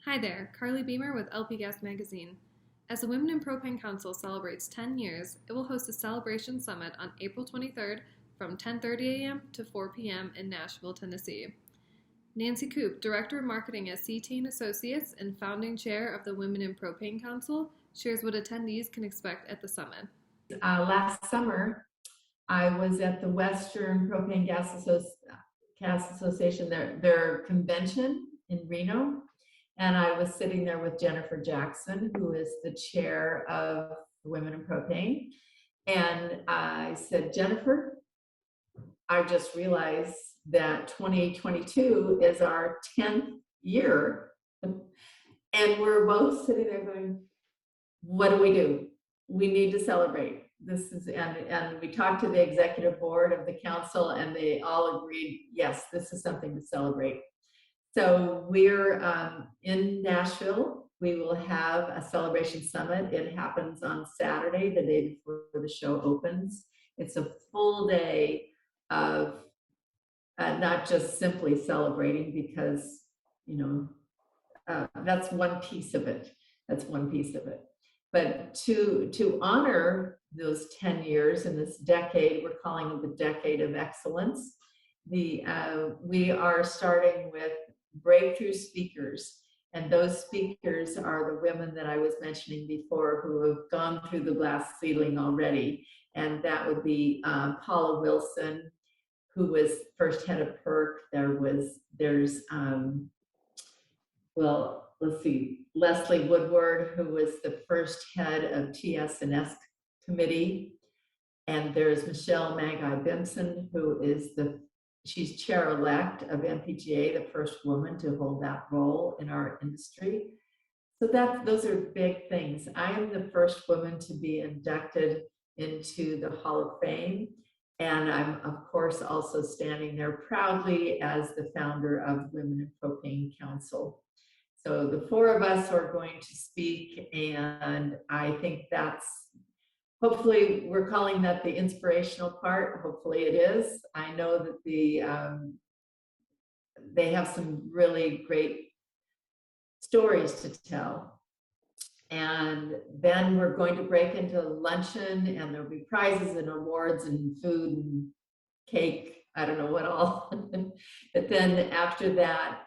Hi there, Carly Beamer with LP Gas Magazine. As the Women in Propane Council celebrates 10 years, it will host a celebration summit on April 23rd from 10:30 a.m. to 4 p.m. in Nashville, Tennessee. Nancy Coop, Director of Marketing at Cetane Associates and founding chair of the Women in Propane Council, shares what attendees can expect at the summit. Last summer, I was at the Western Propane Gas Association, their convention in Reno, and I was sitting there with Jennifer Jackson, who is the chair of Women in Propane. And I said, Jennifer, I just realized that 2022 is our 10th year. And we're both sitting there going, what do? We need to celebrate. This is, and we talked to the executive board of the council and they all agreed, yes, this is something to celebrate. So we're in Nashville. We will have a celebration summit. It happens on Saturday, the day before the show opens. It's a full day of not just simply celebrating because, that's one piece of it. But to honor those 10 years in this decade, we're calling it the decade of excellence. We are starting with breakthrough speakers, and those speakers are the women that I was mentioning before who have gone through the glass ceiling already. And that would be Paula Wilson, who was first head of PERC. There's Leslie Woodward, who was the first head of TS&S committee. And there's Michelle Magai-Benson, who is she's chair-elect of MPGA, the first woman to hold that role in our industry. So those are big things. I am the first woman to be inducted into the Hall of Fame. And I'm, of course, also standing there proudly as the founder of Women in Propane Council. So the four of us are going to speak, and I think that's, hopefully we're calling that the inspirational part. Hopefully it is. I know that they have some really great stories to tell. And then we're going to break into luncheon, and there'll be prizes and awards and food and cake, I don't know what all. But then after that,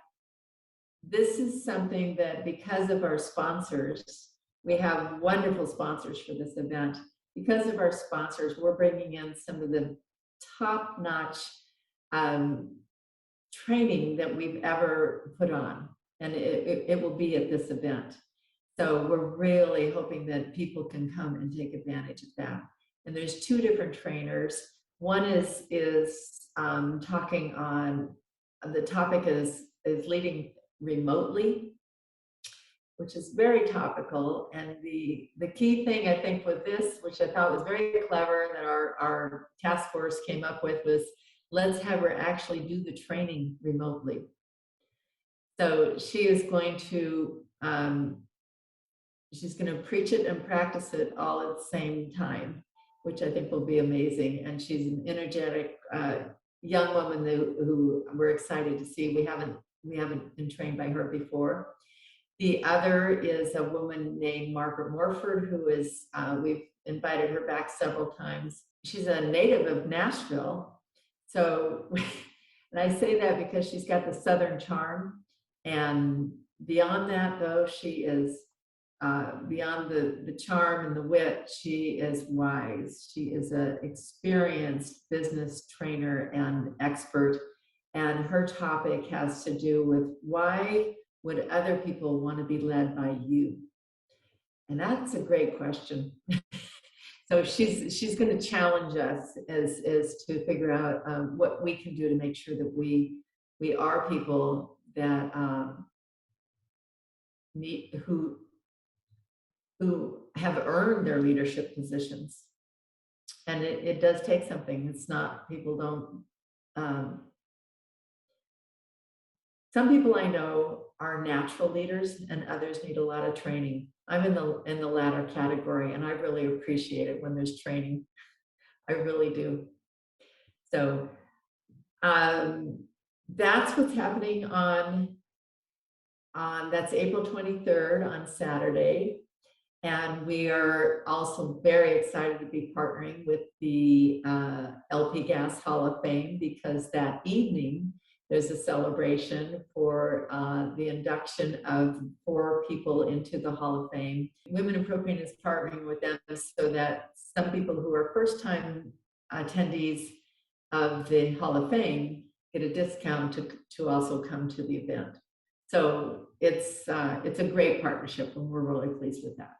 this is something that, because of our sponsors, we have wonderful sponsors for this event. Because of our sponsors, we're bringing in some of the top-notch training that we've ever put on, and it will be at this event. So we're really hoping that people can come and take advantage of that. And there's two different trainers. One is talking on, the topic is leading remotely, which is very topical. And the key thing, I think, with this, which I thought was very clever that our task force came up with, was let's have her actually do the training remotely. So she is going to she's going to preach it and practice it all at the same time, which I think will be amazing. And she's an energetic young woman who we're excited to see. We haven't been trained by her before. The other is a woman named Margaret Morford, who is, we've invited her back several times. She's a native of Nashville. So, and I say that because she's got the Southern charm. And beyond that, though, she is, beyond the charm and the wit, she is wise. She is an experienced business trainer and expert. And her topic has to do with why would other people want to be led by you? And that's a great question. So she's going to challenge us as to figure out what we can do to make sure that we are people that who have earned their leadership positions. And it does take something. It's not, people don't, some people I know are natural leaders and others need a lot of training. I'm in the latter category, and I really appreciate it when there's training. I really do. So that's what's happening on That's April 23rd on Saturday. And we are also very excited to be partnering with the LP Gas Hall of Fame, because that evening there's a celebration for the induction of 4 people into the Hall of Fame. Women in Propane is partnering with them so that some people who are first-time attendees of the Hall of Fame get a discount to also come to the event. So it's a great partnership, and we're really pleased with that.